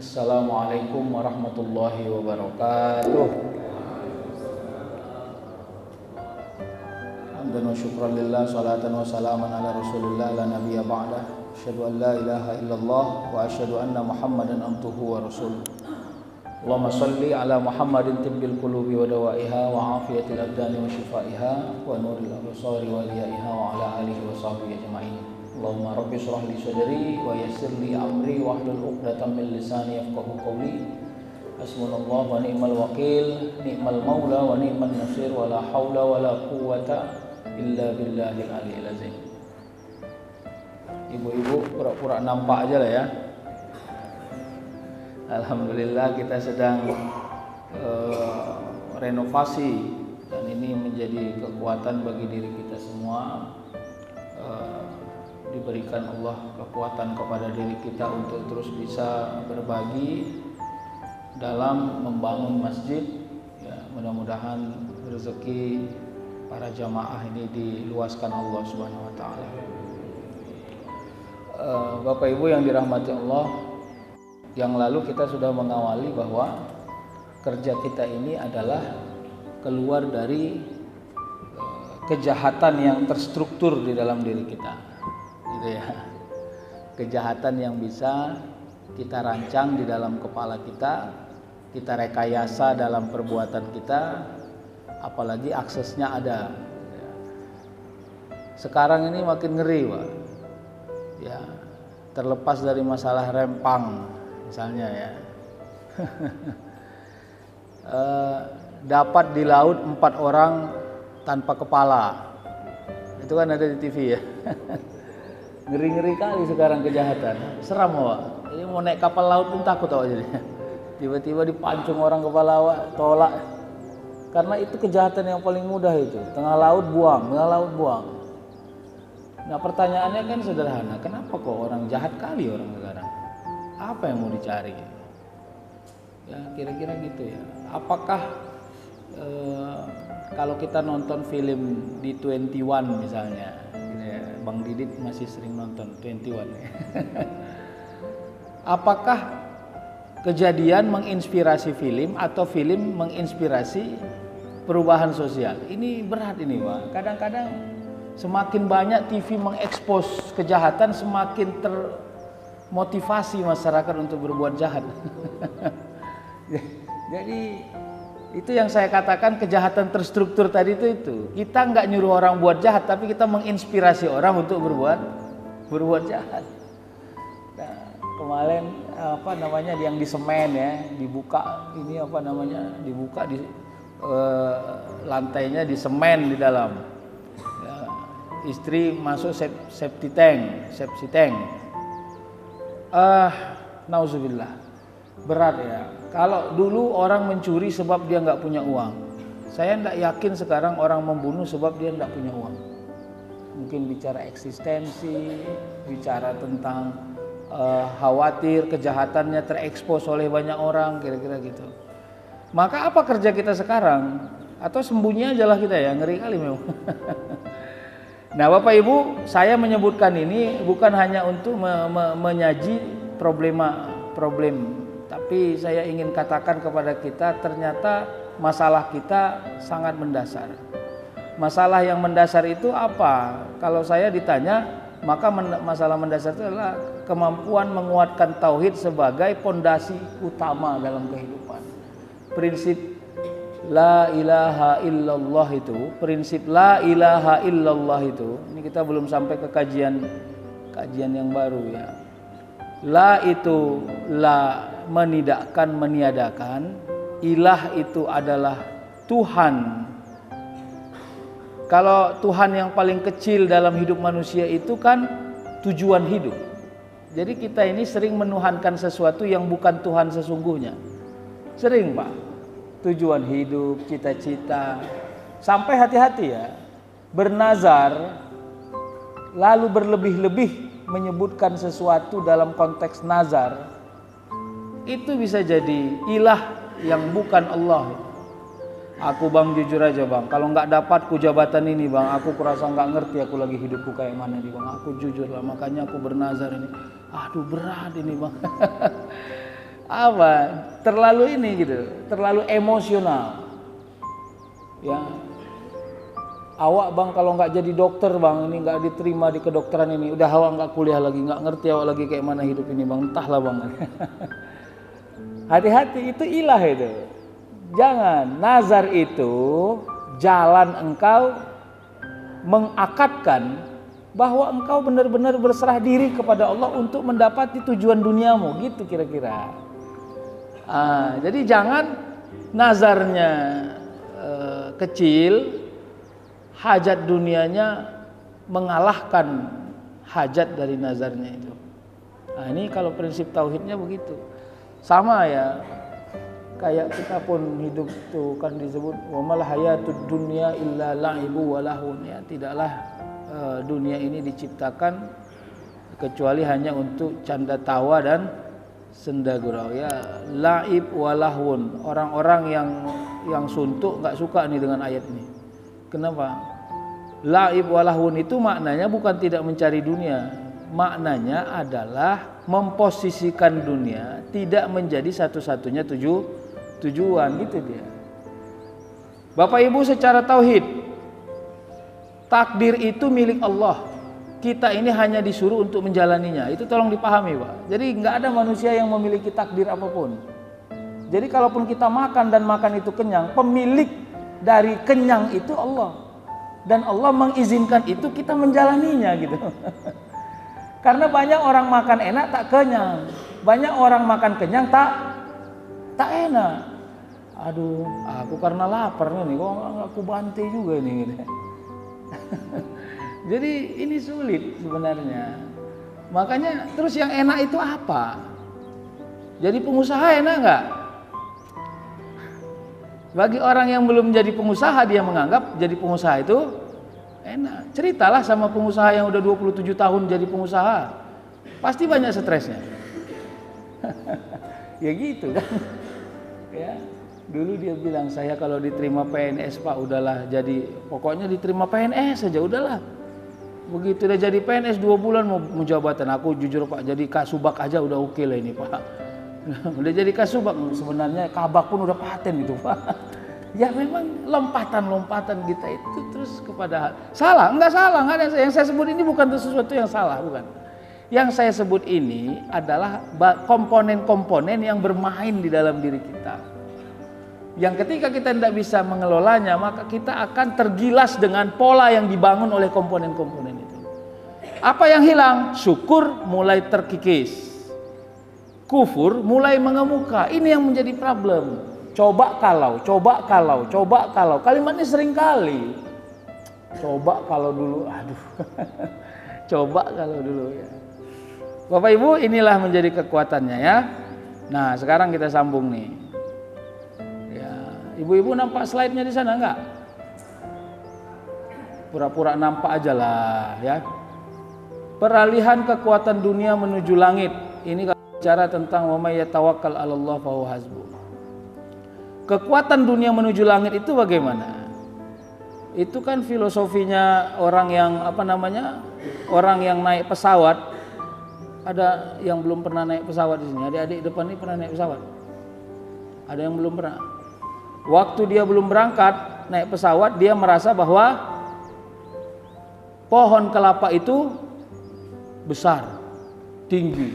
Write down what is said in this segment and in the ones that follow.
Assalamualaikum warahmatullahi wabarakatuh. Hamdan wa syukran lillah, salatan wa salaman ala rasulillah la nabiyya ba'dah. Asyhadu an la ilaha illallah wa asyhadu anna muhammadan abduhu wa rasuluh. Allahumma salli ala Muhammadin tibbil qulubi wa dawaiha wa afiyatil abdani wa shifaiha wa nuril absari wa liyaiha wa ala alihi wa sahbihi ajma'in. Allahumma rabbi shrah li sadri wa yassir li amri wa hlul 'uqdatam min lisani yafqahu qawli. Hasbunallahu wa ni'mal wakil, ni'mal maula wa ni'man nasir, wa la haula wa la quwwata illa billahil aliyyil azim. Ibu-ibu pura-pura nampak aja lah ya. Alhamdulillah kita sedang renovasi dan ini menjadi kekuatan bagi diri kita semua. Diberikan Allah kekuatan kepada diri kita untuk terus bisa berbagi dalam membangun masjid ya, mudah-mudahan rezeki para jamaah ini diluaskan Allah Subhanahu wa taala. Bapak Ibu yang dirahmati Allah, yang lalu kita sudah mengawali bahwa kerja kita ini adalah keluar dari kejahatan yang terstruktur di dalam diri kita. Ya. Kejahatan yang bisa kita rancang di dalam kepala kita rekayasa dalam perbuatan kita, apalagi aksesnya ada. Sekarang ini makin ngeri, Pak. Ya, terlepas dari masalah rempang, misalnya ya. Dapat di laut 4 orang tanpa kepala, itu kan ada di TV ya. Ngeri-ngeri kali sekarang kejahatan, seram Pak. Ini mau naik kapal laut pun takut Pak jadinya. Tiba-tiba dipancung orang kepala Pak, tolak. Karena itu kejahatan yang paling mudah itu, tengah laut buang. Nah pertanyaannya kan sederhana, kenapa kok orang jahat kali orang sekarang? Apa yang mau dicari? Ya kira-kira gitu ya. Apakah kalau kita nonton film di 21 misalnya, Bang Didit masih sering nonton 21 ya. Apakah kejadian menginspirasi film atau film menginspirasi perubahan sosial? Ini berat ini Pak. Kadang-kadang semakin banyak TV mengekspos kejahatan, semakin termotivasi masyarakat untuk berbuat jahat. Jadi itu yang saya katakan kejahatan terstruktur tadi itu. Kita nggak nyuruh orang buat jahat, tapi kita menginspirasi orang untuk berbuat jahat. Nah, kemarin yang di semen ya, dibuka ini dibuka di lantainya di semen di dalam. Ya, istri masuk septic tank. Nauzubillah. Berat ya. Kalau dulu orang mencuri sebab dia nggak punya uang, saya tidak yakin sekarang orang membunuh sebab dia tidak punya uang. Mungkin bicara eksistensi, bicara tentang khawatir kejahatannya terekspos oleh banyak orang, kira-kira gitu. Maka apa kerja kita sekarang? Atau sembunyi aja lah kita ya, ngeri kali memang. Nah Bapak Ibu, saya menyebutkan ini bukan hanya untuk menyaji problem, tapi saya ingin katakan kepada kita ternyata masalah kita sangat mendasar. Masalah yang mendasar itu apa? Kalau saya ditanya, maka masalah mendasar itu adalah kemampuan menguatkan tauhid sebagai pondasi utama dalam kehidupan. Prinsip la ilaha illallah itu, ini kita belum sampai ke kajian yang baru ya. La itu la meniadakan, ilah itu adalah Tuhan. Kalau Tuhan yang paling kecil dalam hidup manusia itu kan tujuan hidup. Jadi kita ini sering menuhankan sesuatu yang bukan Tuhan sesungguhnya. Sering Pak. Tujuan hidup, cita-cita. Sampai hati-hati ya. Bernazar lalu berlebih-lebih menyebutkan sesuatu dalam konteks nazar, itu bisa jadi ilah yang bukan Allah. Aku Bang jujur aja Bang, kalau nggak dapatku jabatan ini Bang, aku kurasa nggak ngerti aku lagi hidupku kayak mana nih Bang. Aku jujur lah, makanya aku bernazar ini. Aduh berat ini Bang. apa? Terlalu ini gitu, terlalu emosional. Ya. Awak bang kalau nggak jadi dokter bang, ini nggak diterima di kedokteran ini, udah awak nggak kuliah lagi, nggak ngerti awak lagi kayak mana hidup ini bang, entahlah bang. Hati-hati, itu ilah itu. Jangan, nazar itu jalan engkau mengakadkan bahwa engkau benar-benar berserah diri kepada Allah untuk mendapati tujuan duniamu, gitu kira-kira. Jadi jangan nazarnya kecil, hajat dunianya mengalahkan hajat dari nazarnya itu. Nah, ini kalau prinsip tauhidnya begitu. Sama ya, kayak kita pun hidup tuh kan disebut wa mal hayatud dunya illa la'ibu wa lahun, ya. Tidaklah dunia ini diciptakan kecuali hanya untuk canda tawa dan senda gurau, ya. La'ib wa lahun. Orang-orang yang suntuk nggak suka nih dengan ayat ini. Kenapa? La'ib wa lahun itu maknanya bukan tidak mencari dunia. Maknanya adalah memposisikan dunia tidak menjadi satu-satunya tujuan, gitu dia. Bapak Ibu, secara tauhid, takdir itu milik Allah. Kita ini hanya disuruh untuk menjalaninya. Itu tolong dipahami, Pak. Jadi nggak ada manusia yang memiliki takdir apapun. Jadi kalaupun kita makan dan makan itu kenyang, pemilik dari kenyang itu Allah. Dan Allah mengizinkan itu kita menjalaninya gitu. Karena banyak orang makan enak tak kenyang, banyak orang makan kenyang tak enak. Aduh, aku karena lapar nih, kok aku bantai juga nih. Gitu. Jadi ini sulit sebenarnya. Makanya terus yang enak itu apa? Jadi pengusaha enak nggak? Bagi orang yang belum jadi pengusaha, dia menganggap jadi pengusaha itu enak. Ceritalah sama pengusaha yang udah 27 tahun jadi pengusaha, pasti banyak stresnya. Ya gitu kan. Ya, dulu dia bilang, saya kalau diterima PNS Pak, udahlah jadi, pokoknya diterima PNS saja udahlah. Begitu udah jadi PNS 2 bulan mau jabatan, aku jujur Pak, jadi kasubag aja udah oke lah ini Pak. Udah jadi kasubag, sebenarnya kabak pun udah paten itu Pak. Ya memang lompatan-lompatan kita itu terus kepada salah, enggak salah, enggak ada. Yang saya sebut ini bukan sesuatu yang salah, bukan. Yang saya sebut ini adalah komponen-komponen yang bermain di dalam diri kita. Yang ketika kita tidak bisa mengelolanya, maka kita akan tergilas dengan pola yang dibangun oleh komponen-komponen itu. Apa yang hilang? Syukur mulai terkikis. Kufur mulai mengemuka. Ini yang menjadi problem. Coba kalau. Kalimat ini sering kali. Coba kalau dulu, aduh. Coba kalau dulu ya. Bapak Ibu, inilah menjadi kekuatannya ya. Nah, sekarang kita sambung nih. Ya, Ibu-ibu nampak slide-nya di sana enggak? Pura-pura nampak aja lah ya. Peralihan kekuatan dunia menuju langit. Ini bicara tentang wa may yatawakkal 'alallah fa huwa hasbuh. Kekuatan dunia menuju langit itu bagaimana? Itu kan filosofinya orang yang orang yang naik pesawat. Ada yang belum pernah naik pesawat di sini. Adik-adik depan ini pernah naik pesawat? Ada yang belum pernah? Waktu dia belum berangkat naik pesawat, dia merasa bahwa pohon kelapa itu besar, tinggi.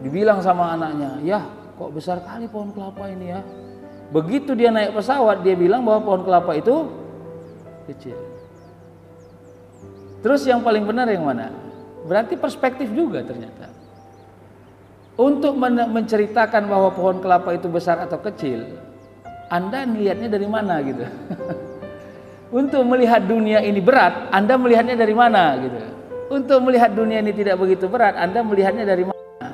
Dibilang sama anaknya, ya kok besar kali pohon kelapa ini ya. Begitu dia naik pesawat, dia bilang bahwa pohon kelapa itu kecil. Terus yang paling benar yang mana? Berarti perspektif juga ternyata. Untuk menceritakan bahwa pohon kelapa itu besar atau kecil, Anda melihatnya dari mana gitu. Untuk melihat dunia ini berat, Anda melihatnya dari mana gitu. Untuk melihat dunia ini tidak begitu berat, Anda melihatnya dari mana?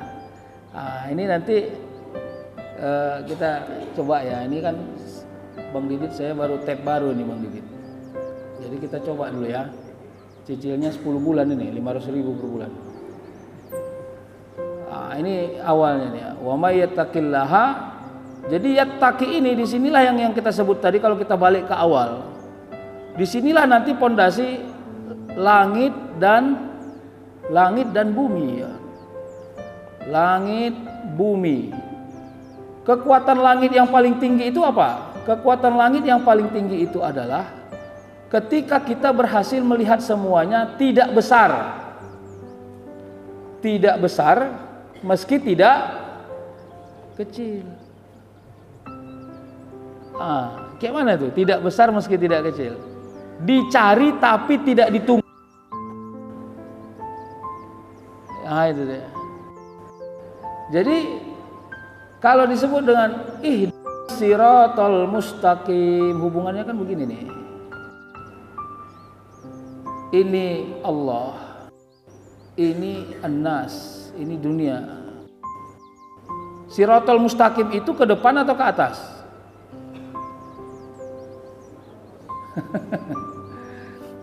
Ini nanti kita coba ya. Ini kan Bang Didit, saya baru tab baru nih Bang Didit. Jadi kita coba dulu ya. Cicilnya 10 bulan ini, 500.000 per bulan. Ini awalnya nih. Wa may yattaqillaha. Jadi yattaqi ini disinilah yang kita sebut tadi kalau kita balik ke awal. Disinilah nanti pondasi langit dan bumi ya. langit, bumi. Kekuatan langit yang paling tinggi itu apa? Kekuatan langit yang paling tinggi itu adalah ketika kita berhasil melihat semuanya tidak besar. Tidak besar meski tidak kecil. Kayak mana itu? Tidak besar meski tidak kecil. Dicari tapi tidak ditunggu. Itu dia. Jadi kalau disebut dengan siratal mustaqim, hubungannya kan begini nih. Ini Allah, ini An-Nas, ini dunia. Siratal mustaqim itu ke depan atau ke atas?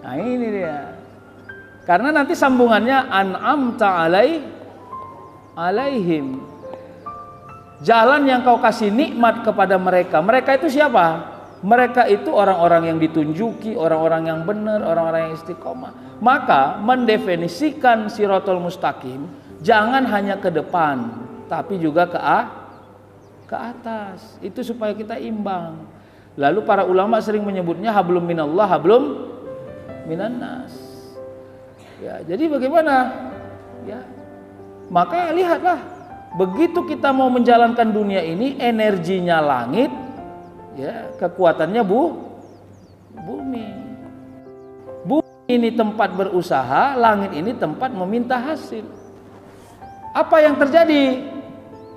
Nah ini dia. Karena nanti sambungannya an'amta alaihim. Jalan yang kau kasih nikmat kepada mereka. Mereka itu siapa? Mereka itu orang-orang yang ditunjuki, orang-orang yang benar, orang-orang yang istiqomah. Maka mendefinisikan siratal mustaqim jangan hanya ke depan, tapi juga ke atas. Itu supaya kita imbang. Lalu para ulama sering menyebutnya hablum minallah, hablum minannas. Ya, jadi bagaimana? Ya, maka lihatlah, begitu kita mau menjalankan dunia ini, energinya langit, ya, kekuatannya bumi. Bumi ini tempat berusaha, langit ini tempat meminta hasil. Apa yang terjadi?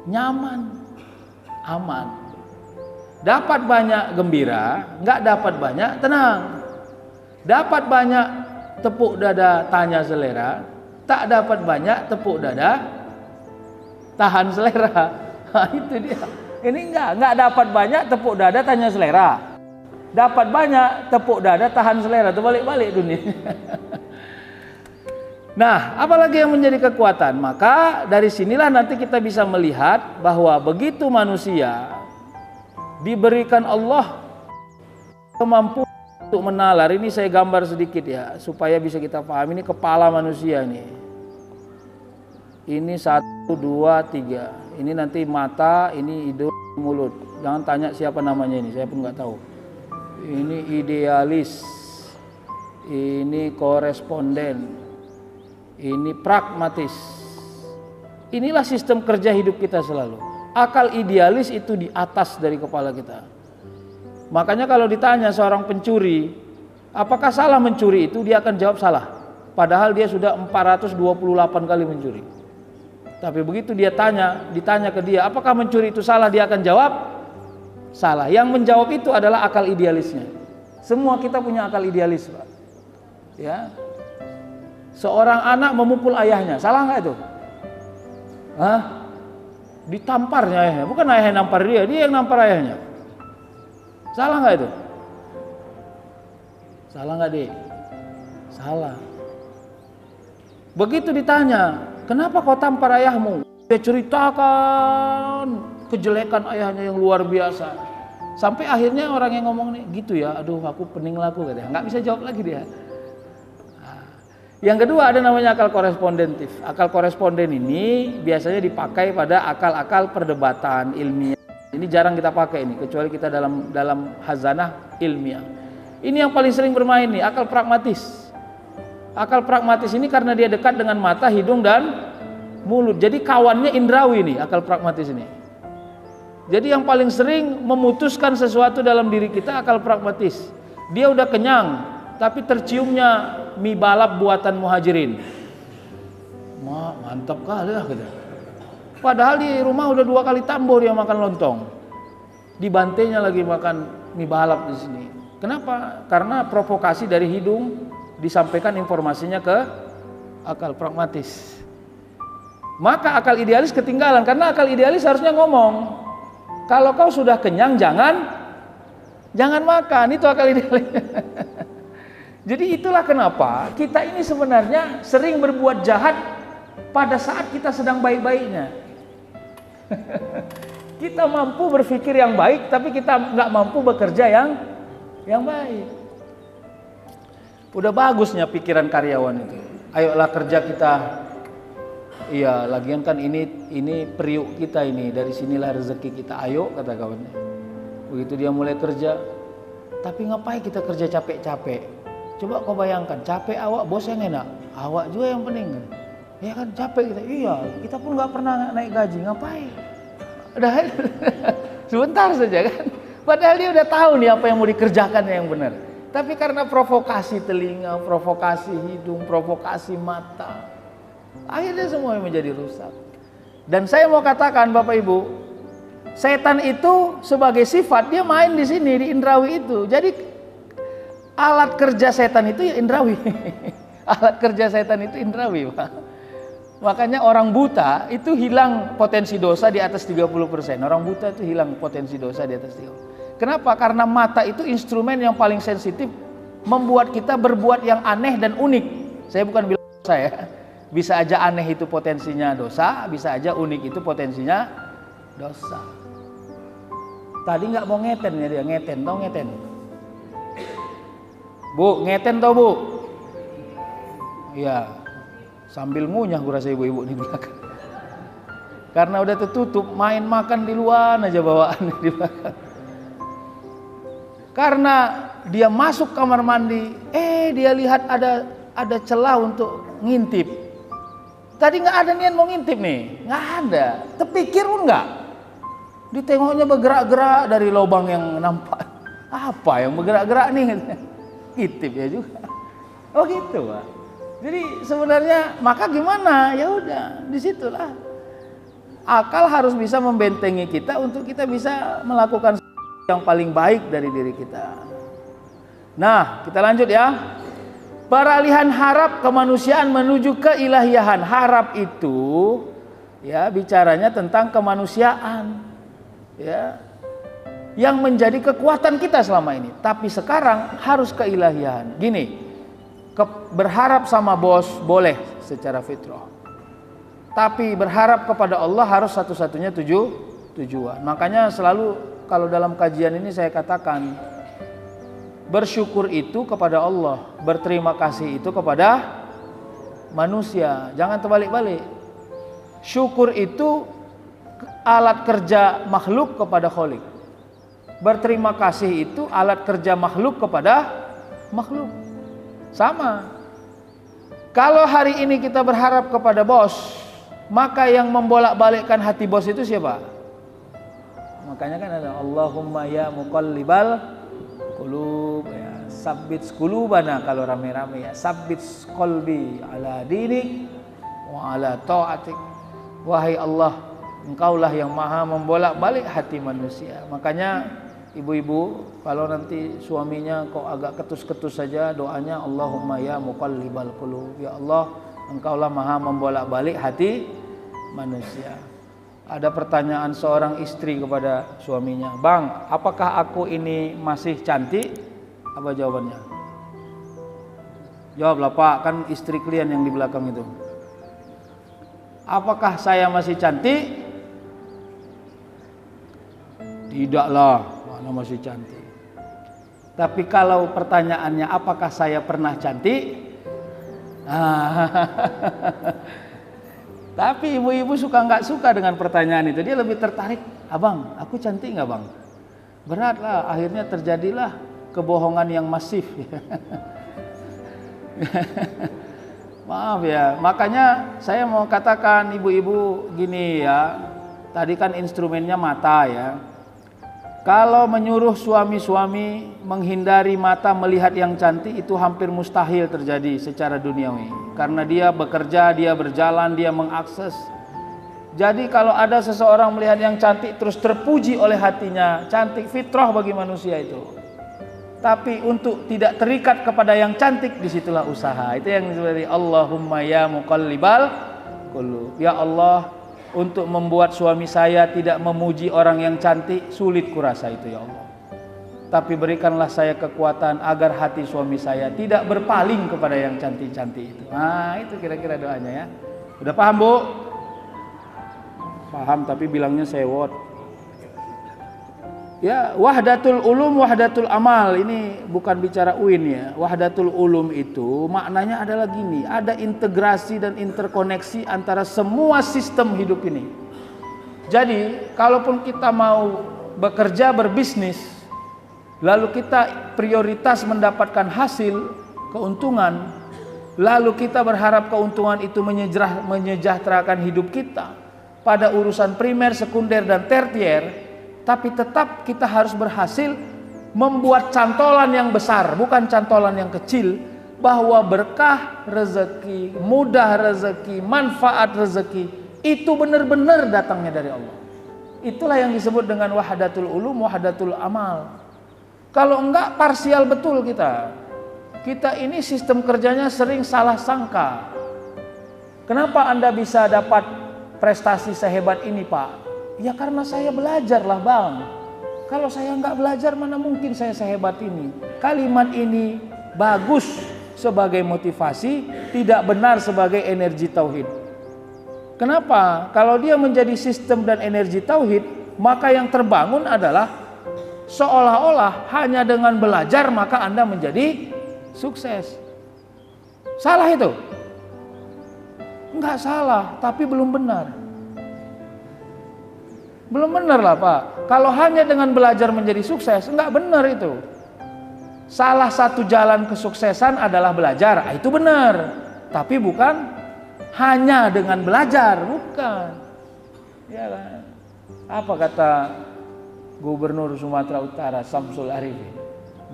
Nyaman, aman. Dapat banyak gembira, nggak dapat banyak tenang. Dapat banyak tepuk dada tanya selera, tak dapat banyak tepuk dada tahan selera. Itu dia. Ini enggak dapat banyak tepuk dada tanya selera. Dapat banyak tepuk dada tahan selera. Terbalik-balik dunia. Nah, apalagi yang menjadi kekuatan? Maka dari sinilah nanti kita bisa melihat bahwa begitu manusia diberikan Allah kemampuan untuk menalar. Ini saya gambar sedikit ya, supaya bisa kita paham. Ini kepala manusia nih. Ini 1, 2, 3. Ini nanti mata, ini hidung, mulut. Jangan tanya siapa namanya ini, saya pun nggak tahu. Ini idealis, ini koresponden, ini pragmatis. Inilah sistem kerja hidup kita selalu. Akal idealis itu di atas dari kepala kita. Makanya kalau ditanya seorang pencuri, apakah salah mencuri itu, dia akan jawab salah. Padahal dia sudah 428 kali mencuri. Tapi begitu ditanya ke dia, apakah mencuri itu salah, dia akan jawab salah. Yang menjawab itu adalah akal idealisnya. Semua kita punya akal idealis, Pak. Ya. Seorang anak memukul ayahnya, salah nggak itu? Ditamparnya ayahnya, bukan ayahnya nampar dia yang nampar ayahnya. Salah nggak itu? Salah nggak, Dek? Salah. Begitu ditanya, kenapa kau tampar ayahmu? Dia ceritakan kejelekan ayahnya yang luar biasa. Sampai akhirnya orang yang ngomong nih, gitu ya, aduh aku pening laku, katanya. Nggak bisa jawab lagi dia. Yang kedua ada namanya akal korespondentif. Akal koresponden ini biasanya dipakai pada akal-akal perdebatan ilmiah. Ini jarang kita pakai ini, kecuali kita dalam hazanah ilmiah. Ini yang paling sering bermain nih, akal pragmatis. Akal pragmatis ini karena dia dekat dengan mata, hidung, dan mulut. Jadi kawannya indrawi nih, akal pragmatis ini. Jadi yang paling sering memutuskan sesuatu dalam diri kita akal pragmatis. Dia udah kenyang, tapi terciumnya mie balap buatan Muhajirin. Mantap kali ya gitu. Padahal di rumah udah 2 kali tambo dia makan lontong. Di bantainya lagi makan mie balap di sini. Kenapa? Karena provokasi dari hidung disampaikan informasinya ke akal pragmatis. Maka akal idealis ketinggalan, karena akal idealis harusnya ngomong, kalau kau sudah kenyang jangan makan. Itu akal idealis. Jadi itulah kenapa kita ini sebenarnya sering berbuat jahat pada saat kita sedang baik-baiknya. Kita mampu berpikir yang baik, tapi kita nggak mampu bekerja yang baik. Udah bagusnya pikiran karyawan itu. Ayolah kerja kita Iya, lagian kan ini periuk kita ini, dari sinilah rezeki kita. Ayo, kata kawannya. Begitu dia mulai kerja, tapi ngapain kita kerja capek-capek? Coba kau bayangkan, capek awak, bos yang enak, awak juga yang pening kan? Ya kan capek kita. Iya, kita pun nggak pernah naik gaji, ngapain? Udah sebentar saja kan. Padahal dia udah tahu nih apa yang mau dikerjakan yang benar. Tapi karena provokasi telinga, provokasi hidung, provokasi mata, akhirnya semuanya menjadi rusak. Dan saya mau katakan Bapak Ibu, setan itu sebagai sifat dia main di sini, di indrawi itu. Jadi alat kerja setan itu ya indrawi. Alat kerja setan itu indrawi, Pak. Makanya orang buta itu hilang potensi dosa di atas 30%. Orang buta itu hilang potensi dosa di atas 30%. Kenapa? Karena mata itu instrumen yang paling sensitif, membuat kita berbuat yang aneh dan unik. Saya bukan bilang dosa ya. Bisa aja aneh itu potensinya dosa, bisa aja unik itu potensinya dosa. Tadi nggak mau ngeten ya dia, ngeten, tau ngeten? Bu, ngeten tau bu? Iya, sambil ngunyah gue rasa ibu-ibu di belakang. Karena udah tertutup, main makan di luar aja bawaannya di belakang. Karena dia masuk kamar mandi, dia lihat ada celah untuk ngintip. Tadi nggak ada niat mau ngintip nih, nggak ada. Terpikir pun nggak. Ditengoknya bergerak-gerak dari lubang yang nampak. Apa yang bergerak-gerak nih? Ngintip ya juga. Oh gitu Pak. Jadi sebenarnya maka gimana? Ya udah, disitulah. Akal harus bisa membentengi kita untuk kita bisa melakukan yang paling baik dari diri kita. Nah, kita lanjut ya. Peralihan harap kemanusiaan menuju keilahian. Harap itu ya bicaranya tentang kemanusiaan. Ya. Yang menjadi kekuatan kita selama ini. Tapi sekarang harus keilahian. Gini, berharap sama bos boleh secara fitrah. Tapi berharap kepada Allah harus satu-satunya tujuan. Makanya selalu kalau dalam kajian ini saya katakan, bersyukur itu kepada Allah, berterima kasih itu kepada manusia. Jangan terbalik-balik. Syukur itu alat kerja makhluk kepada Khalik. Berterima kasih itu alat kerja makhluk kepada makhluk. Sama. Kalau hari ini kita berharap kepada bos, maka yang membolak-balikkan hati bos itu siapa? Makanya kan ada Allahumma ya muqallibal qulub ya, sabbit qulubana kalau rame-rame ya, sabbit qalbi ala dinik wa ala ta'atik. Wahai Allah, Engkaulah yang maha membolak-balik hati manusia. Makanya ibu-ibu kalau nanti suaminya kok agak ketus-ketus saja, doanya Allahumma ya muqallibal qulub, ya Allah Engkaulah maha membolak-balik hati manusia. Ada pertanyaan seorang istri kepada suaminya, "Bang, apakah aku ini masih cantik?" Apa jawabannya? Jawablah Pak, kan istri klien yang di belakang itu. Apakah saya masih cantik? Tidaklah, mana masih cantik. Tapi kalau pertanyaannya apakah saya pernah cantik? Tapi ibu-ibu suka nggak suka dengan pertanyaan itu. Dia lebih tertarik, "Abang, aku cantik nggak bang?" Beratlah, akhirnya terjadilah kebohongan yang masif. Maaf ya, makanya saya mau katakan ibu-ibu gini ya. Tadi kan instrumennya mata ya. Kalau menyuruh suami-suami menghindari mata melihat yang cantik, itu hampir mustahil terjadi secara duniawi. Karena dia bekerja, dia berjalan, dia mengakses. Jadi kalau ada seseorang melihat yang cantik terus terpuji oleh hatinya, cantik fitrah bagi manusia itu. Tapi untuk tidak terikat kepada yang cantik, disitulah usaha. Itu yang disebut Allahumma ya muqallibal qulub. Ya Allah, untuk membuat suami saya tidak memuji orang yang cantik, sulit kurasa itu ya Allah. Tapi berikanlah saya kekuatan agar hati suami saya tidak berpaling kepada yang cantik-cantik itu. Nah itu kira-kira doanya ya. Udah paham Bu? Paham tapi bilangnya sewot. Ya, wahdatul ulum, wahdatul amal. Ini bukan bicara UIN ya. Wahdatul ulum itu maknanya adalah gini, ada integrasi dan interkoneksi antara semua sistem hidup ini. Jadi, kalaupun kita mau bekerja, berbisnis, lalu kita prioritas mendapatkan hasil, keuntungan, lalu kita berharap keuntungan itu menyejahterakan hidup kita pada urusan primer, sekunder, dan tertier, tapi tetap kita harus berhasil membuat cantolan yang besar, bukan cantolan yang kecil, bahwa berkah rezeki, mudah rezeki, manfaat rezeki itu benar-benar datangnya dari Allah. Itulah yang disebut dengan wahdatul ulum, wahdatul amal. Kalau enggak, parsial betul kita. Kita ini sistem kerjanya sering salah sangka. Kenapa Anda bisa dapat prestasi sehebat ini, Pak? Ya karena saya belajar lah, Bang. Kalau saya nggak belajar, mana mungkin saya sehebat ini. Kalimat ini bagus sebagai motivasi, tidak benar sebagai energi tauhid. Kenapa? Kalau dia menjadi sistem dan energi tauhid, maka yang terbangun adalah seolah-olah hanya dengan belajar maka Anda menjadi sukses. Salah itu? Enggak salah, tapi belum benar. Belum benar lah, Pak. Kalau hanya dengan belajar menjadi sukses, enggak benar itu. Salah satu jalan kesuksesan adalah belajar, itu benar. Tapi bukan hanya dengan belajar, bukan. Ya kan? Apa kata Gubernur Sumatera Utara Samsul Arifin?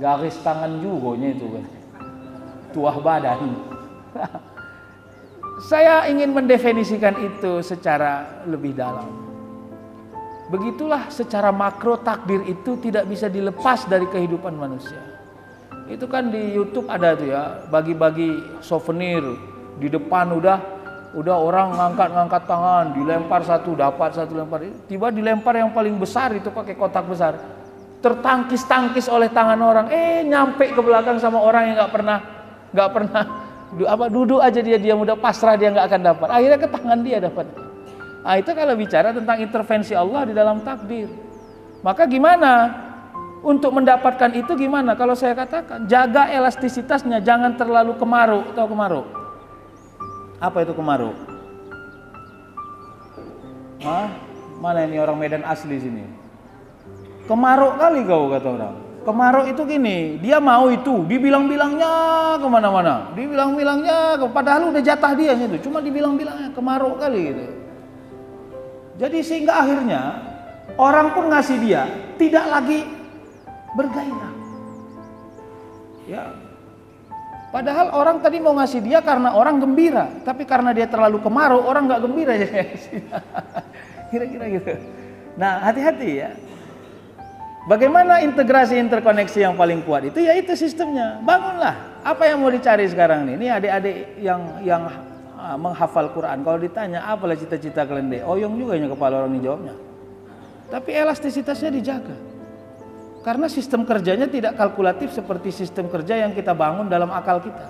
Garis tangan jugonya itu kan. Tuah badan. Saya ingin mendefinisikan itu secara lebih dalam. Begitulah secara makro takdir itu tidak bisa dilepas dari kehidupan manusia. Itu kan di YouTube ada tuh ya, bagi-bagi souvenir di depan udah orang ngangkat tangan, dilempar satu dapat satu, lempar. Tiba dilempar yang paling besar itu pakai kotak besar. Tertangkis-tangkis oleh tangan orang, nyampe ke belakang sama orang yang nggak pernah duduk aja dia udah pasrah, dia nggak akan dapat. Akhirnya ke tangan dia dapat. Nah, itu kalau bicara tentang intervensi Allah di dalam takdir. Maka gimana? Untuk mendapatkan itu gimana? Kalau saya katakan, jaga elastisitasnya, jangan terlalu kemaruk. Tahu kemaruk? Apa itu kemaruk? Mana ini orang Medan asli sini? Kemaruk kali kau, kata orang. Kemaruk itu gini, dia mau itu, dibilang-bilangnya kemana-mana. Dibilang-bilangnya, padahal udah jatah dia itu. Cuma dibilang-bilangnya, kemaruk kali gitu. Jadi sehingga akhirnya orang pun ngasih dia tidak lagi bergairah. Ya. Padahal orang tadi mau ngasih dia karena orang gembira, tapi karena dia terlalu kemarau, orang nggak gembira jadi kira-kira gitu. Nah, hati-hati ya. Bagaimana integrasi interkoneksi yang paling kuat itu? Ya itu sistemnya. Bangunlah. Apa yang mau dicari sekarang nih? Ini adik-adik yang menghafal Quran, kalau ditanya apalah cita-cita kalian deh, oyong juga nya kepala orang ini jawabnya. Tapi elastisitasnya dijaga, karena sistem kerjanya tidak kalkulatif seperti sistem kerja yang kita bangun dalam akal kita.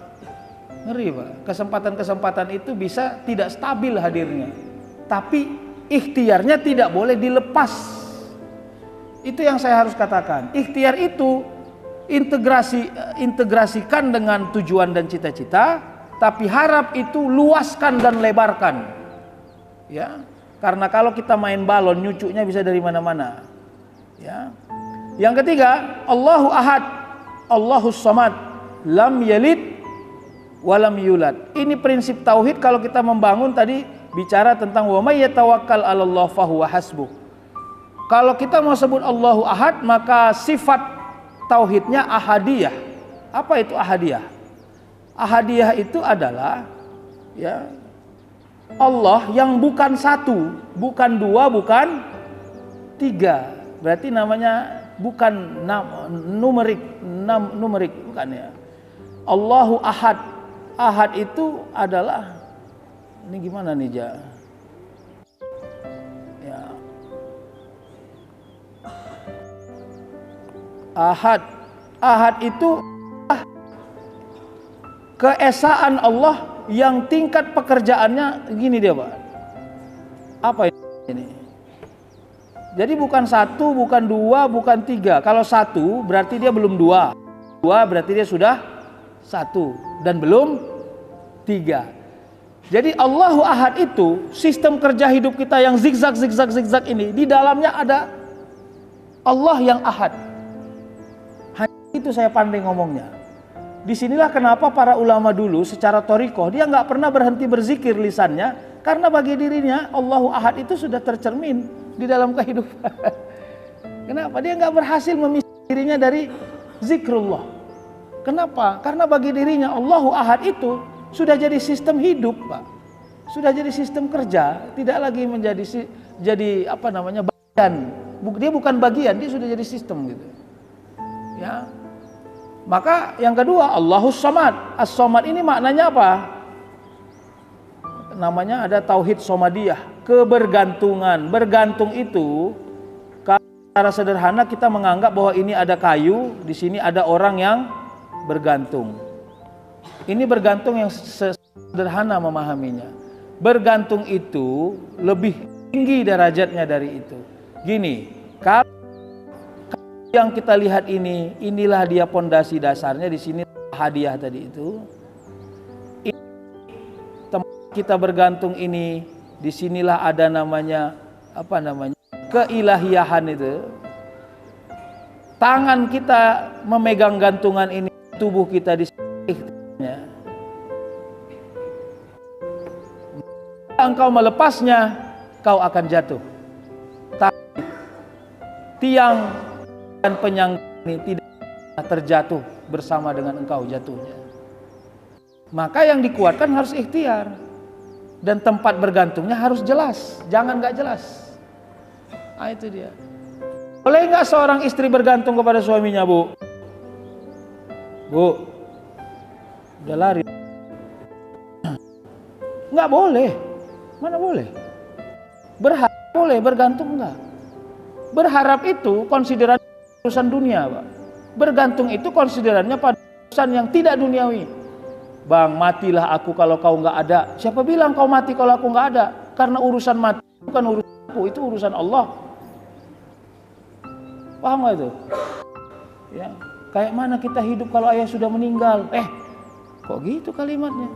Ngeri, Pak. Kesempatan-kesempatan itu bisa tidak stabil hadirnya, tapi ikhtiarnya tidak boleh dilepas. Itu yang saya harus katakan. Ikhtiar itu integrasikan dengan tujuan dan cita-cita, tapi harap itu luaskan dan lebarkan. Ya. Karena kalau kita main balon, nyucuknya bisa dari mana-mana. Ya. Yang ketiga, Allahu Ahad, Allahus Samad, lam yalid walam yulad. Ini prinsip tauhid. Kalau kita membangun tadi bicara tentang wa may yatawakkal 'alallah fahuwa hasbuh. Kalau kita mau sebut Allahu Ahad, maka sifat tauhidnya ahadiyah. Apa itu ahadiyah? Ahadiyah itu adalah ya Allah yang bukan satu, bukan dua, bukan tiga. Berarti namanya bukan numerik bukan ya. Allahu Ahad. Ahad itu adalah, ini gimana nih Ja? Ya. Ahad itu keesaan Allah yang tingkat pekerjaannya gini dia, Pak. Apa ini? Jadi bukan satu, bukan dua, bukan tiga. Kalau satu berarti dia belum dua. Dua berarti dia sudah satu dan belum tiga. Jadi Allahu Ahad itu sistem kerja hidup kita yang zigzag ini, di dalamnya ada Allah yang Ahad. Hanya itu saya pandai ngomongnya. Disinilah kenapa para ulama dulu secara thoriqoh dia nggak pernah berhenti berzikir lisannya, karena bagi dirinya Allahu Ahad itu sudah tercermin di dalam kehidupan. Kenapa? Dia nggak berhasil memisahkan dirinya dari zikrullah. Kenapa? Karena bagi dirinya Allahu Ahad itu sudah jadi sistem hidup, Pak. Sudah jadi sistem kerja, tidak lagi menjadi bagian. Dia bukan bagian, dia sudah jadi sistem gitu. Ya. Maka yang kedua, Allahus Samad. As-Samad ini maknanya apa? Namanya ada tauhid somadiyah, kebergantungan. Bergantung itu secara sederhana kita menganggap bahwa ini ada kayu, di sini ada orang yang bergantung. Ini bergantung yang sederhana memahaminya. Bergantung itu lebih tinggi derajatnya dari itu. Gini, kalau yang kita lihat ini, inilah dia pondasi dasarnya, di sini hadiah tadi itu. Tempat kita bergantung ini, disinilah ada namanya keilahiyahan itu. Tangan kita memegang gantungan ini, tubuh kita di sini. Engkau melepasnya, kau akan jatuh. Tiang dan penyangga ini tidak terjatuh bersama dengan engkau jatuhnya. Maka yang dikuatkan harus ikhtiar, dan tempat bergantungnya harus jelas, jangan nggak jelas. Ah, itu dia. Boleh nggak seorang istri bergantung kepada suaminya, Bu? Bu, udah lari. Nggak boleh. Mana boleh? Berharap boleh, bergantung enggak. Berharap itu konsideran urusan dunia, Pak. Bergantung itu konsiderannya pada urusan yang tidak duniawi. Bang, matilah aku kalau kau nggak ada. Siapa bilang kau mati kalau aku nggak ada? Karena urusan mati bukan urusan aku, itu urusan Allah. Paham nggak itu? Ya, kayak mana kita hidup kalau ayah sudah meninggal? Kok gitu kalimatnya?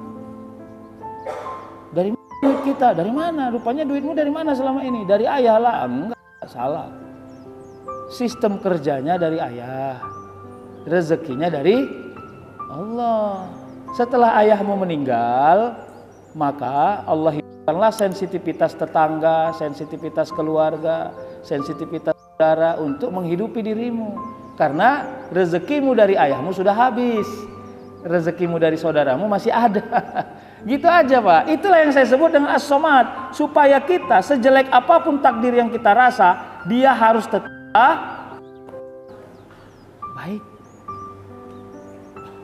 Dari mana duit kita? Dari mana? Rupanya duitmu dari mana selama ini? Dari ayah lah. Enggak, salah. Sistem kerjanya dari ayah, rezekinya dari Allah. Setelah ayahmu meninggal, maka Allah hidupkanlah sensitivitas tetangga, sensitivitas keluarga, sensitivitas saudara untuk menghidupi dirimu. Karena rezekimu dari ayahmu sudah habis, rezekimu dari saudaramu masih ada. Gitu aja, Pak. Itulah yang saya sebut dengan as-somad. Supaya kita sejelek apapun takdir yang kita rasa, dia harus tetap baik.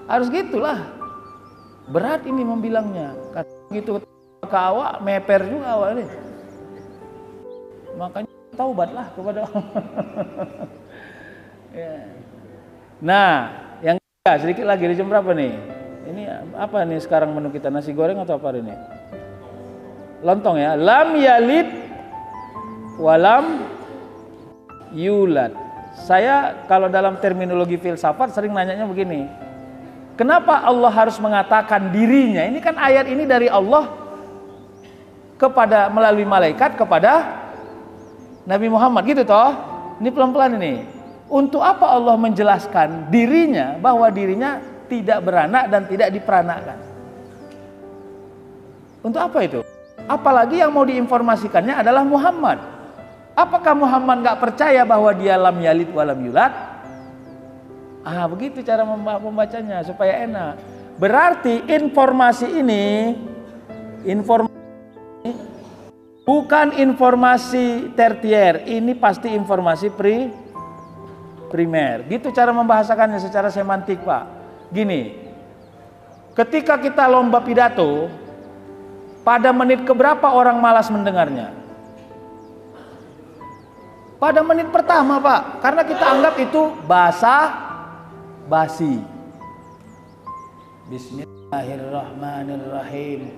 Harus gitulah. Berat ini membilangnya. Karena gitu ke awak, meper juga awak ini. Makanya taubatlah kepada Allah. Ya. Nah, yang ketiga, sedikit lagi, di jam berapa nih? Ini apa nih sekarang menu kita? Nasi goreng atau apa ini? Lontong ya. Lam yalid walam yulad. Saya kalau dalam terminologi filsafat sering nanyanya begini. Kenapa Allah harus mengatakan dirinya? Ini kan ayat ini dari Allah kepada melalui malaikat kepada Nabi Muhammad gitu toh. Ini pelan-pelan ini. Untuk apa Allah menjelaskan dirinya, bahwa dirinya tidak beranak dan tidak diperanakan? Untuk apa itu? Apalagi yang mau diinformasikannya adalah Muhammad. Apakah Muhammad nggak percaya bahwa dia lam yalid walam yulad? Begitu cara membacanya supaya enak. Berarti informasi ini bukan informasi tertier, ini pasti informasi primer. Gitu cara membahasakannya secara semantik, Pak. Gini, ketika kita lomba pidato, pada menit keberapa orang malas mendengarnya? Pada menit pertama, Pak, karena kita anggap itu basi. Bismillahirrahmanirrahim.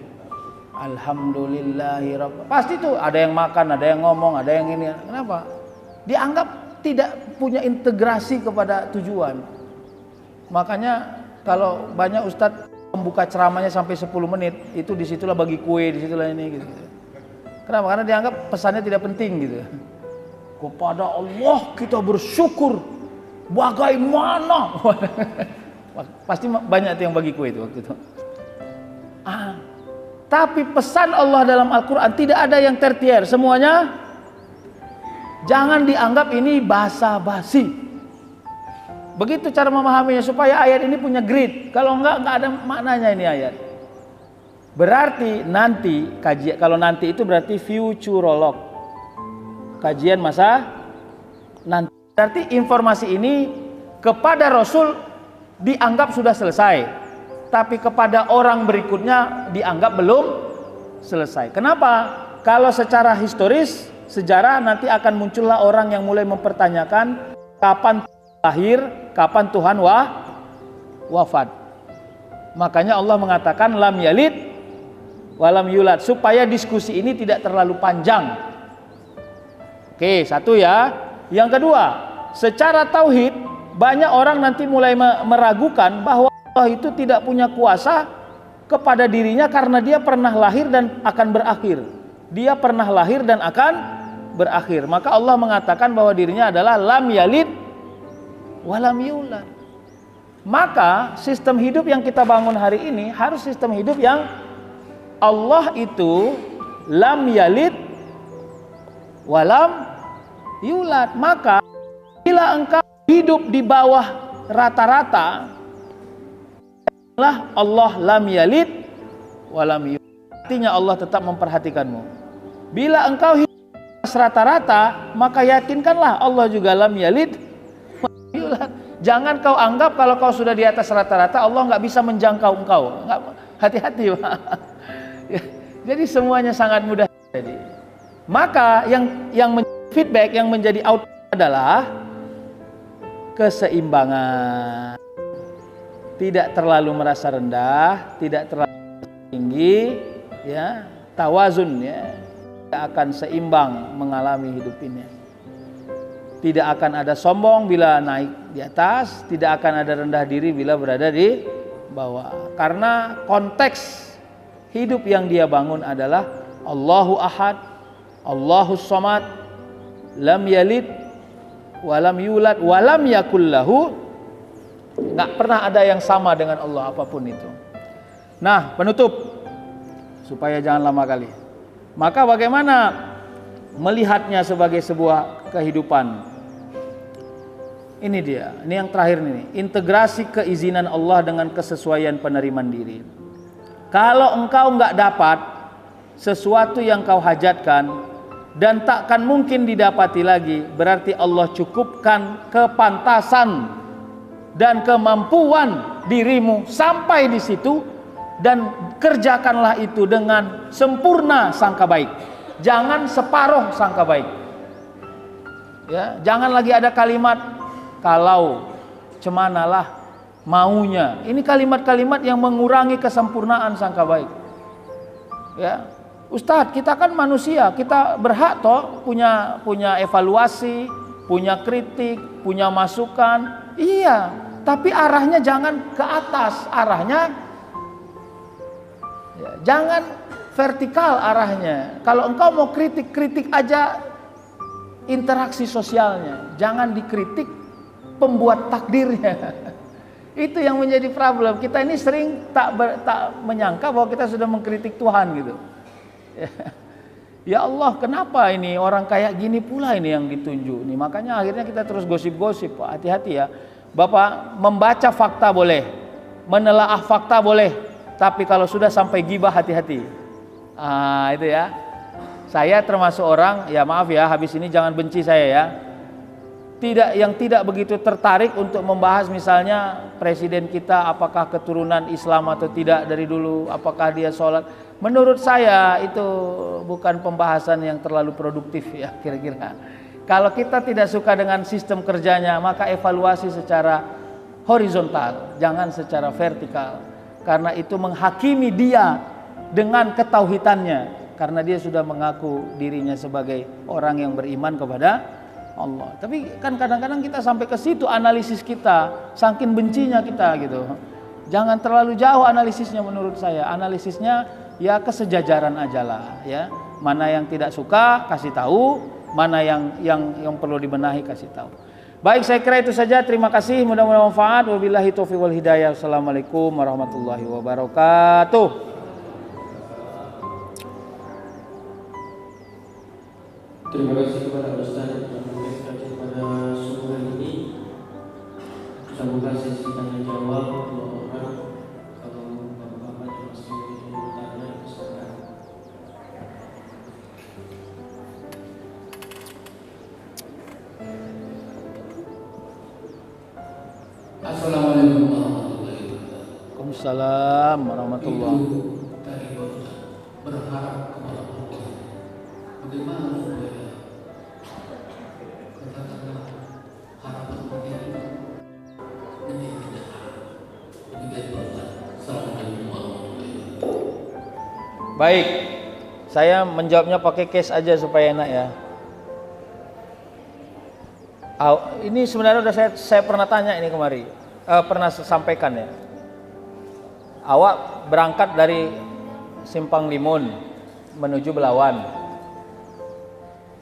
Alhamdulillahirabbil. Pasti tuh ada yang makan, ada yang ngomong, ada yang ini. Kenapa? dianggap tidak punya integrasi kepada tujuan. Makanya kalau banyak ustadz membuka ceramahnya sampai 10 menit, itu disitulah bagi kue, disitulah ini gitu. Kenapa? Karena dianggap pesannya tidak penting gitu. Kepada Allah kita bersyukur. Bagaimana? Pasti banyak yang bagi kue itu waktu itu. Tapi pesan Allah dalam Al-Quran tidak ada yang tertier. Semuanya jangan dianggap ini basa-basi. Begitu cara memahaminya supaya ayat ini punya grid. Kalau enggak ada maknanya ini ayat. Berarti nanti kajian, kalau nanti itu berarti futurolog, kajian masa nanti. Berarti informasi ini kepada Rasul dianggap sudah selesai, tapi kepada orang berikutnya dianggap belum selesai. Kenapa? Kalau secara historis sejarah nanti akan muncullah orang yang mulai mempertanyakan kapan lahir, kapan Tuhan wafat. Makanya Allah mengatakan lam yalid walam yulad, supaya diskusi ini tidak terlalu panjang. Oke, satu ya. Yang kedua, secara tauhid banyak orang nanti mulai meragukan bahwa Allah itu tidak punya kuasa kepada dirinya karena dia pernah lahir dan akan berakhir. Dia pernah lahir dan akan berakhir. Maka Allah mengatakan bahwa dirinya adalah lam yalid walam yulad. Maka sistem hidup yang kita bangun hari ini harus sistem hidup yang Allah itu lam yalid walam yulad. Maka bila engkau hidup di bawah rata-rata, Allah lam yalid walam yulad, artinya Allah tetap memperhatikanmu. Bila engkau hidup di atas rata-rata, maka yakinkanlah Allah juga lam yalid walam yulad. Jangan kau anggap kalau kau sudah di atas rata-rata Allah nggak bisa menjangkau engkau. Hati-hati, Pak. Jadi semuanya sangat mudah jadi. Maka yang feedback yang menjadi output adalah keseimbangan. Tidak terlalu merasa rendah, tidak terlalu tinggi, ya, tawazun, ya. Tidak akan seimbang mengalami hidup ini. Tidak akan ada sombong bila naik di atas, tidak akan ada rendah diri bila berada di bawah. Karena konteks hidup yang dia bangun adalah Allahu Ahad, Allahus Samad, lam yalid walam yulad walam yakul lahu. Nggak pernah ada yang sama dengan Allah apapun itu. Nah, penutup supaya jangan lama kali. Maka bagaimana melihatnya sebagai sebuah kehidupan? Ini dia, ini yang terakhir nih, integrasi keizinan Allah dengan kesesuaian penerimaan diri. Kalau engkau nggak dapat sesuatu yang kau hajatkan dan takkan mungkin didapati lagi, berarti Allah cukupkan kepantasan dan kemampuan dirimu sampai di situ, dan kerjakanlah itu dengan sempurna sangka baik. Jangan separuh sangka baik. Ya, jangan lagi ada kalimat kalau cemanalah maunya. Ini kalimat-kalimat yang mengurangi kesempurnaan sangka baik. Ya, Ustadz, kita kan manusia, kita berhak toh punya evaluasi, punya kritik, punya masukan. Iya, tapi arahnya jangan ke atas, arahnya ya, jangan vertikal arahnya. Kalau engkau mau kritik aja interaksi sosialnya, jangan dikritik pembuat takdirnya. Itu yang menjadi problem. Kita ini sering tak menyangka bahwa kita sudah mengkritik Tuhan gitu. Ya Allah, kenapa ini orang kayak gini pula ini yang ditunjuk nih? Makanya akhirnya kita terus gosip-gosip. Hati-hati ya. Bapak membaca fakta boleh, menelaah fakta boleh, tapi kalau sudah sampai gibah hati-hati. Itu ya. Saya termasuk orang, ya maaf ya, habis ini jangan benci saya ya. Yang tidak begitu tertarik untuk membahas misalnya presiden kita apakah keturunan Islam atau tidak dari dulu, apakah dia sholat. Menurut saya itu bukan pembahasan yang terlalu produktif ya kira-kira. Kalau kita tidak suka dengan sistem kerjanya, maka evaluasi secara horizontal, jangan secara vertikal. Karena itu menghakimi dia dengan ketauhidannya, karena dia sudah mengaku dirinya sebagai orang yang beriman kepada Allah. Tapi kan kadang-kadang kita sampai ke situ analisis kita, saking bencinya kita gitu. Jangan terlalu jauh analisisnya menurut saya. Analisisnya ya kesejajaran aja lah ya. Mana yang tidak suka kasih tahu, mana yang perlu dibenahi kasih tahu. Baik, saya kira itu saja. Terima kasih, mudah-mudahan manfaat. Wabillahi taufiq wal hidayah. Assalamualaikum warahmatullahi wabarakatuh. Terima kasih kepada Ustaz yang memberikan pada sore ini. Semoga sesi tanya jawab dua orang. Kalau bapak-bapak masih bertanya, silakan. Assalamualaikum warahmatullahi wabarakatuh. Waalaikumsalam warahmatullahi wabarakatuh. Tadi berharap kepada Allah. Bagaimana supaya katakanlah harapan kita ini tidak menjadi beban. Assalamualaikum warahmatullahi wabarakatuh. Baik, saya menjawabnya pakai case aja supaya enak ya. Ini sebenarnya udah saya pernah tanya ini kemarin, pernah sampaikan ya. Awak berangkat dari Simpang Limun menuju Belawan,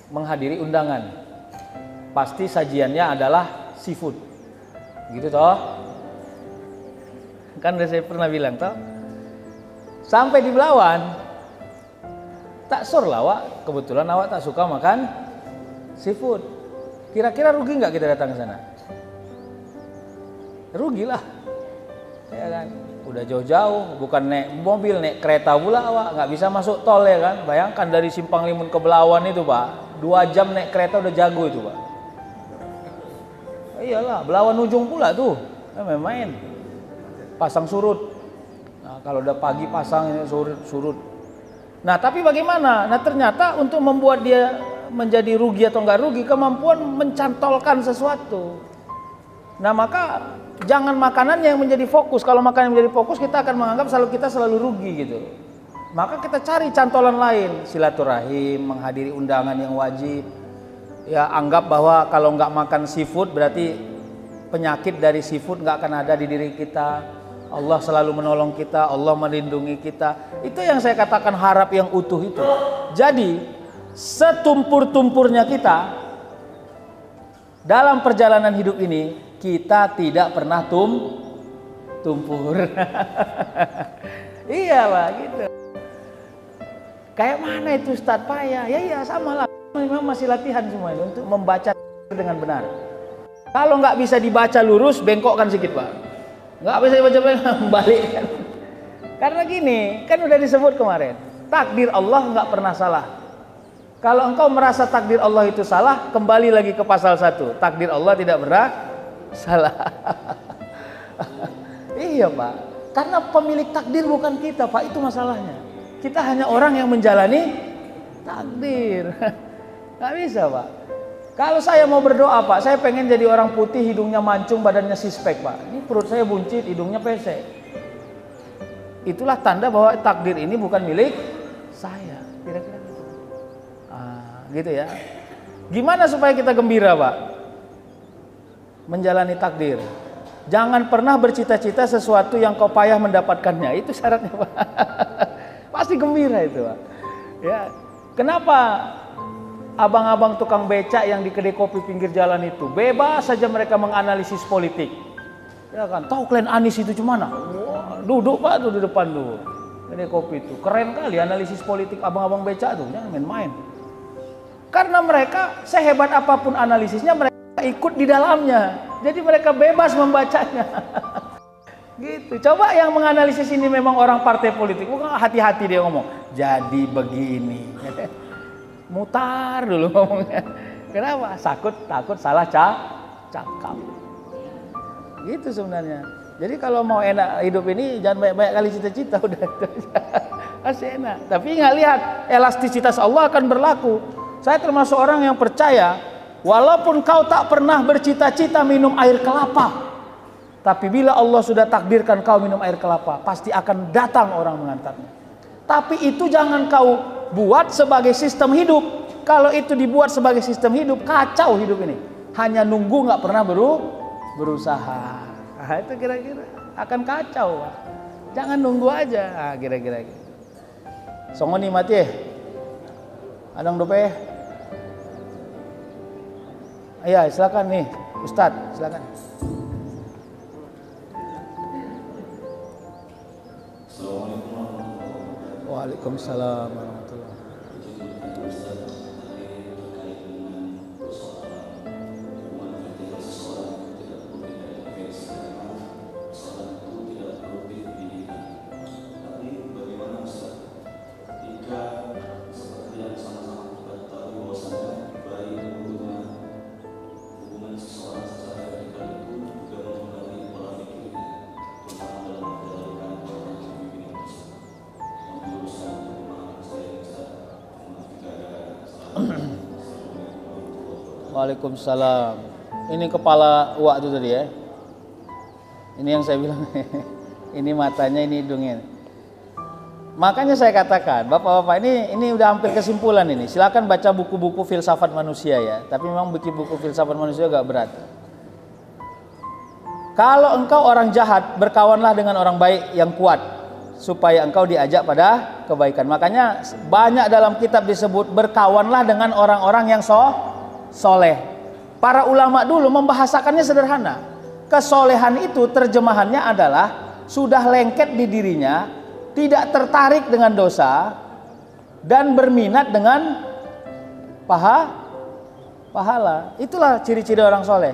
menghadiri undangan. Pasti sajiannya adalah seafood, gitu toh? Kan udah saya pernah bilang toh. Sampai di Belawan, tak sur lah awak, kebetulan awak tak suka makan seafood. Kira-kira rugi nggak kita datang ke sana? Rugilah, ya kan? Udah jauh-jauh, bukan naik mobil, naik kereta pula awak, nggak bisa masuk tol ya kan? Bayangkan dari Simpang Limun ke Belawan itu pak, 2 jam naik kereta udah jago itu pak. Iyalah, Belawan ujung pula tuh, main-main. Pasang surut. Nah, kalau udah pagi pasang ini surut. Nah tapi bagaimana? Nah ternyata untuk membuat dia menjadi rugi atau enggak rugi, kemampuan mencantolkan sesuatu. Nah maka jangan makanannya yang menjadi fokus. Kalau makanan yang menjadi fokus, kita akan menganggap kita selalu rugi gitu. Maka kita cari cantolan lain, silaturahim, menghadiri undangan yang wajib. Ya anggap bahwa kalau enggak makan seafood berarti penyakit dari seafood enggak akan ada di diri kita. Allah selalu menolong kita, Allah melindungi kita. Itu yang saya katakan harap yang utuh itu. Jadi setumpur-tumpurnya kita dalam perjalanan hidup ini, kita tidak pernah tumpur. Iya Pak, gitu. Kayak mana itu Ustaz payah? Ya sama lah. Memang masih latihan semua ini untuk membaca dengan benar. Kalau nggak bisa dibaca lurus, bengkokkan sedikit Pak. Nggak bisa dibaca balikkan. Karena gini, kan udah disebut kemarin, takdir Allah nggak pernah salah. Kalau engkau merasa takdir Allah itu salah, kembali lagi ke pasal 1. Takdir Allah tidak pernah salah. Iya Pak, karena pemilik takdir bukan kita Pak, itu masalahnya. Kita hanya orang yang menjalani takdir. Gak bisa Pak. Kalau saya mau berdoa Pak, saya pengen jadi orang putih, hidungnya mancung, badannya sispek Pak. Ini perut saya buncit, hidungnya pesek. Itulah tanda bahwa takdir ini bukan milik saya. Kira-kira gitu. Gitu ya. Gimana supaya kita gembira Pak? Menjalani takdir. Jangan pernah bercita-cita sesuatu yang kau payah mendapatkannya. Itu syaratnya Pak. Pasti gembira itu Pak. Ya. Kenapa abang-abang tukang becak yang di kedai kopi pinggir jalan itu bebas saja mereka menganalisis politik? Ya kan, tahu klien Anies itu gimana? Wah, duduk Pak tuh di depan tuh kedai kopi itu. Keren kali analisis politik abang-abang becak tuh, jangan main-main. Karena mereka sehebat apapun analisisnya, mereka ikut di dalamnya. Jadi mereka bebas membacanya. Gitu. Coba yang menganalisis ini memang orang partai politik, bukan hati-hati dia ngomong. Jadi begini. Mutar dulu ngomongnya. Kenapa? Takut salah cakap. Gitu sebenarnya. Jadi kalau mau enak hidup ini jangan banyak-banyak kali cita-cita, udah itu aja. Masih enak. Tapi ingat, lihat, elastisitas Allah akan berlaku. Saya termasuk orang yang percaya, walaupun kau tak pernah bercita-cita minum air kelapa, tapi bila Allah sudah takdirkan kau minum air kelapa, pasti akan datang orang mengantarnya. Tapi itu jangan kau buat sebagai sistem hidup. Kalau itu dibuat sebagai sistem hidup, kacau hidup ini. Hanya nunggu, nggak pernah berusaha. Nah, itu kira-kira akan kacau. Jangan nunggu aja. Nah, kira-kira gitu. Songoni mati. Adang dope. Iya, silakan nih, Ustadz, silakan. Assalamualaikum warahmatullahi wabarakatuh. Waalaikumsalam warahmatullahi wabarakatuh. Waalaikumsalam. Ini kepala uak itu tadi ya. Ini yang saya bilang. Ini matanya, ini hidungnya. Makanya saya katakan, bapak-bapak ini udah hampir kesimpulan ini. Silakan baca buku-buku filsafat manusia ya. Tapi memang buku filsafat manusia agak berat. Kalau engkau orang jahat, berkawanlah dengan orang baik yang kuat, supaya engkau diajak pada kebaikan. Makanya banyak dalam kitab disebut berkawanlah dengan orang-orang yang soleh. Para ulama dulu membahasakannya sederhana. Kesolehan itu terjemahannya adalah sudah lengket di dirinya, tidak tertarik dengan dosa, dan berminat dengan pahala. Itulah ciri-ciri orang soleh.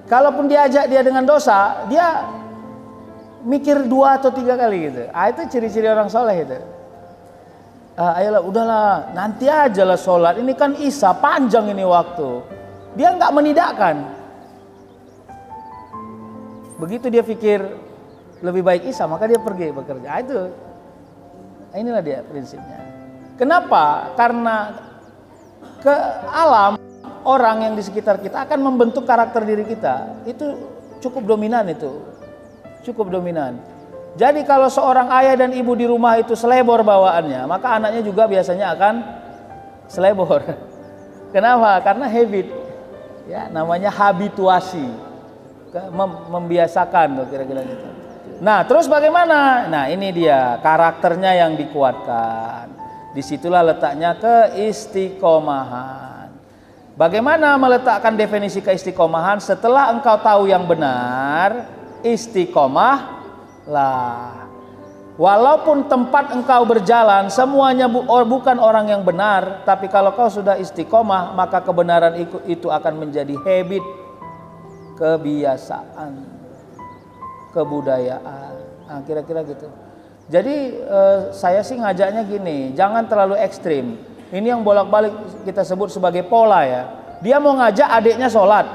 Kalaupun diajak dia dengan dosa, dia mikir 2 atau 3 kali gitu. Itu ciri-ciri orang soleh itu. Ayolah, udahlah, nanti aja lah sholat. Ini kan Isya, panjang ini waktu. Dia nggak menidakkan. Begitu dia pikir lebih baik Isya, maka dia pergi bekerja. Inilah dia prinsipnya. Kenapa? Karena ke alam orang yang di sekitar kita akan membentuk karakter diri kita. Itu cukup dominan itu. Cukup dominan. Jadi kalau seorang ayah dan ibu di rumah itu selebor bawaannya, maka anaknya juga biasanya akan selebor. Kenapa? Karena habit. Ya, namanya habituasi. Membiasakan kira-kira gitu. Nah, terus bagaimana? Nah, ini dia karakternya yang dikuatkan. Disitulah letaknya keistiqomahan. Bagaimana meletakkan definisi keistiqomahan? Setelah engkau tahu yang benar, istiqomah lah. Walaupun tempat engkau berjalan semuanya bukan orang yang benar, tapi kalau kau sudah istiqomah, maka kebenaran itu akan menjadi habit, kebiasaan, kebudayaan. Nah, kira-kira gitu. Jadi saya sih ngajaknya gini, jangan terlalu ekstrim. Ini yang bolak-balik kita sebut sebagai pola ya. Dia mau ngajak adiknya sholat,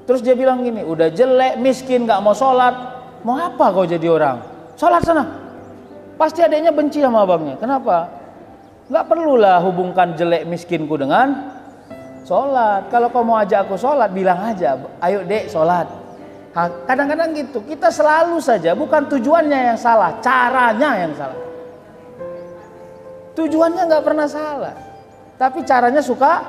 terus dia bilang gini, udah jelek, miskin, gak mau sholat. Mau apa kau jadi orang? Sholat sana. Pasti adiknya benci sama abangnya. Kenapa? Gak perlulah hubungkan jelek miskinku dengan sholat. Kalau kau mau ajak aku sholat, bilang aja, ayo dek sholat. Kadang-kadang gitu. Kita selalu saja, bukan tujuannya yang salah, caranya yang salah. Tujuannya gak pernah salah, tapi caranya suka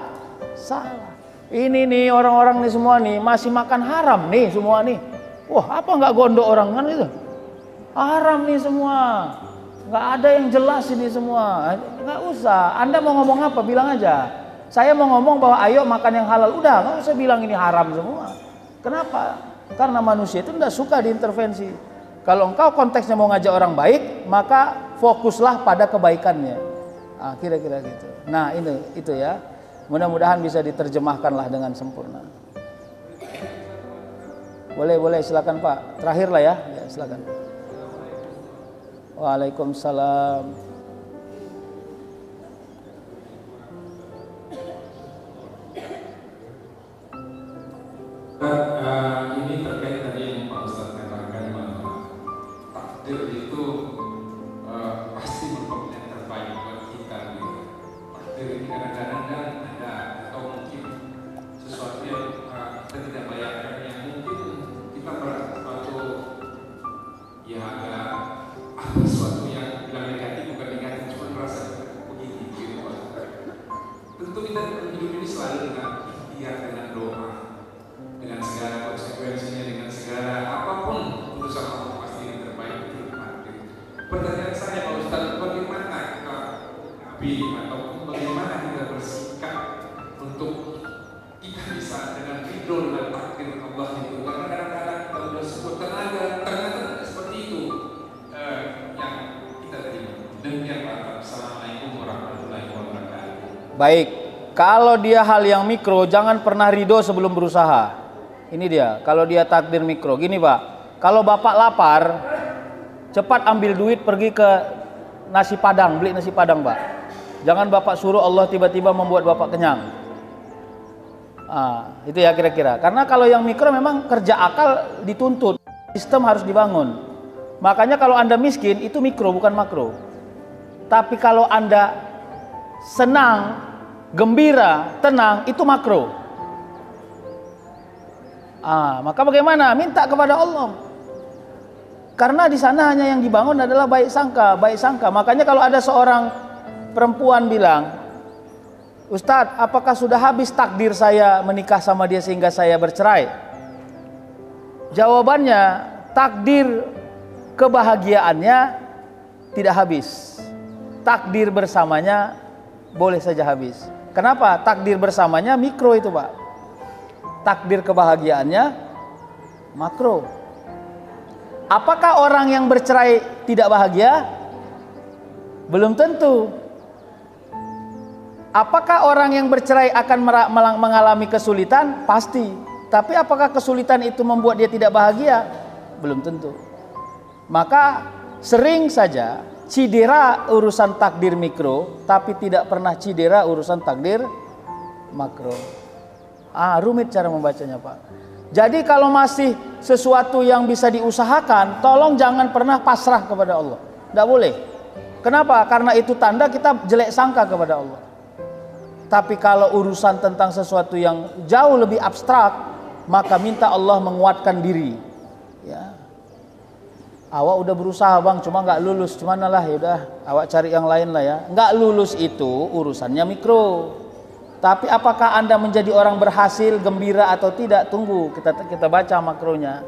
salah. Ini nih orang-orang nih semua nih masih makan haram nih semua nih. Wah, apa nggak gondok orang kan itu? Haram nih semua. Nggak ada yang jelas ini semua. Nggak usah. Anda mau ngomong apa? Bilang aja. Saya mau ngomong bahwa ayo makan yang halal. Udah, nggak usah bilang ini haram semua. Kenapa? Karena manusia itu nggak suka diintervensi. Kalau engkau konteksnya mau ngajak orang baik, maka fokuslah pada kebaikannya. Nah, kira-kira gitu. Nah, itu ya. Mudah-mudahan bisa diterjemahkanlah dengan sempurna. Boleh, silakan Pak. Terakhir lah ya, silakan. Waalaikumsalam. Ini terkait tadi yang Pak Ustadz katakan bahwa takdir itu pasti merupakan yang terbaik buat kita. Gitu. Takdir ini kadang-kadang kan ada atau mungkin sesuatu yang kita tidak bayangkan, yang mungkin kita merasa sesuatu ya agak sesuatu yang bilang negatif bukan negatif, cuma merasa begini gitu. Tentu ataupun bagaimana kita bersikap untuk kita bisa dengan ridho dan takdir Allah itu. Karena kadang-kadang kalau sudah sebut tenaga ternyata seperti itu yang kita terima. Demikian Pak. Assalamualaikum warahmatullahi wabarakatuh. Baik, kalau dia hal yang mikro, jangan pernah ridho sebelum berusaha. Ini dia, kalau dia takdir mikro. Gini Pak, kalau Bapak lapar, cepat ambil duit pergi ke nasi padang, beli nasi padang Pak. Jangan Bapak suruh Allah tiba-tiba membuat Bapak kenyang. Itu ya kira-kira. Karena kalau yang mikro memang kerja akal dituntut, sistem harus dibangun. Makanya kalau Anda miskin, itu mikro bukan makro. Tapi kalau Anda senang, gembira, tenang, itu makro. Maka bagaimana? Minta kepada Allah. Karena di sana hanya yang dibangun adalah baik sangka, baik sangka. Makanya kalau ada seorang perempuan bilang, Ustadz, apakah sudah habis takdir saya menikah sama dia sehingga saya bercerai? Jawabannya, takdir kebahagiaannya tidak habis. Takdir bersamanya boleh saja habis. Kenapa? Takdir bersamanya mikro itu Pak. Takdir kebahagiaannya makro. Apakah orang yang bercerai tidak bahagia? Belum tentu. Apakah orang yang bercerai akan mengalami kesulitan? Pasti. Tapi apakah kesulitan itu membuat dia tidak bahagia? Belum tentu. Maka sering saja cedera urusan takdir mikro, tapi tidak pernah cedera urusan takdir makro. Rumit cara membacanya Pak. Jadi kalau masih sesuatu yang bisa diusahakan, tolong jangan pernah pasrah kepada Allah. Tidak boleh. Kenapa? Karena itu tanda kita jelek sangka kepada Allah. Tapi kalau urusan tentang sesuatu yang jauh lebih abstrak, maka minta Allah menguatkan diri. Ya. Awak udah berusaha bang, cuma nggak lulus, cuman lah ya udah, awak cari yang lain lah ya. Nggak lulus itu urusannya mikro. Tapi apakah Anda menjadi orang berhasil, gembira atau tidak? Tunggu, kita baca makronya.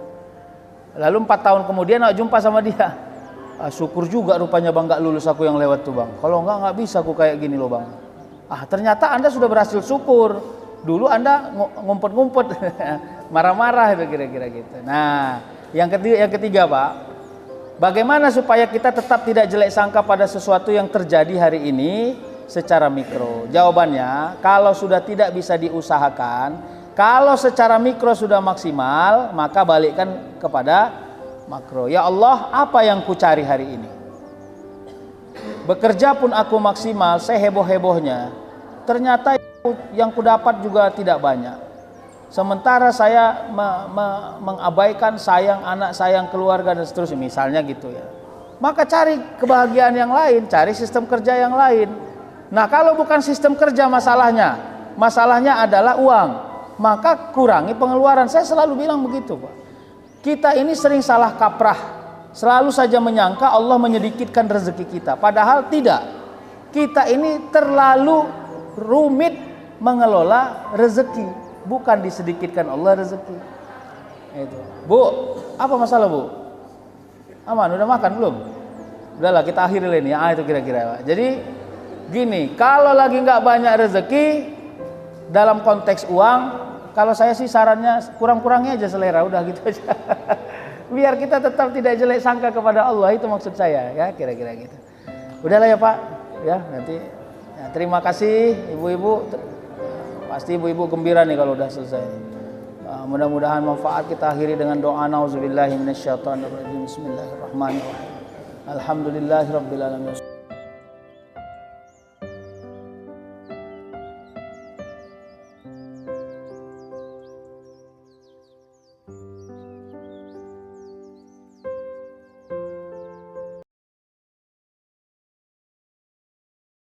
Lalu 4 tahun kemudian awak jumpa sama dia. Syukur juga rupanya bang nggak lulus aku yang lewat tuh bang. Kalau nggak bisa aku kayak gini loh bang. Ternyata Anda sudah berhasil, syukur. Dulu Anda ngumpet-ngumpet, marah-marah itu kira-kira gitu. Nah, yang ketiga Pak, bagaimana supaya kita tetap tidak jelek sangka pada sesuatu yang terjadi hari ini secara mikro? Jawabannya, kalau sudah tidak bisa diusahakan, kalau secara mikro sudah maksimal, maka balikkan kepada makro. Ya Allah, apa yang ku cari hari ini? Bekerja pun aku maksimal, saya heboh-hebohnya. Ternyata yang ku dapat juga tidak banyak. Sementara saya mengabaikan sayang anak, sayang keluarga dan seterusnya, misalnya gitu ya. Maka cari kebahagiaan yang lain, cari sistem kerja yang lain. Nah, kalau bukan sistem kerja masalahnya adalah uang, maka kurangi pengeluaran. Saya selalu bilang begitu Pak. Kita ini sering salah kaprah, selalu saja menyangka Allah menyedikitkan rezeki kita, padahal tidak. Kita ini terlalu rumit mengelola rezeki, bukan disedikitkan Allah rezeki. Itu. Bu, apa masalah Bu? Aman, udah makan belum? Udahlah, kita akhiri ini. Itu kira-kira Pak. Jadi gini, kalau lagi nggak banyak rezeki dalam konteks uang, kalau saya sih sarannya kurang-kurangnya aja selera, udah gitu aja. Biar kita tetap tidak jelek sangka kepada Allah, itu maksud saya ya, kira-kira gitu. Udahlah ya Pak, ya nanti. Ya, terima kasih ibu-ibu. Pasti ibu-ibu gembira nih kalau udah selesai. Mudah-mudahan manfaat. Kita akhiri dengan doa nauzubillahi minasyaitonirrajim. Bismillahirrahmanirrahim. Alhamdulillahirabbil alamin.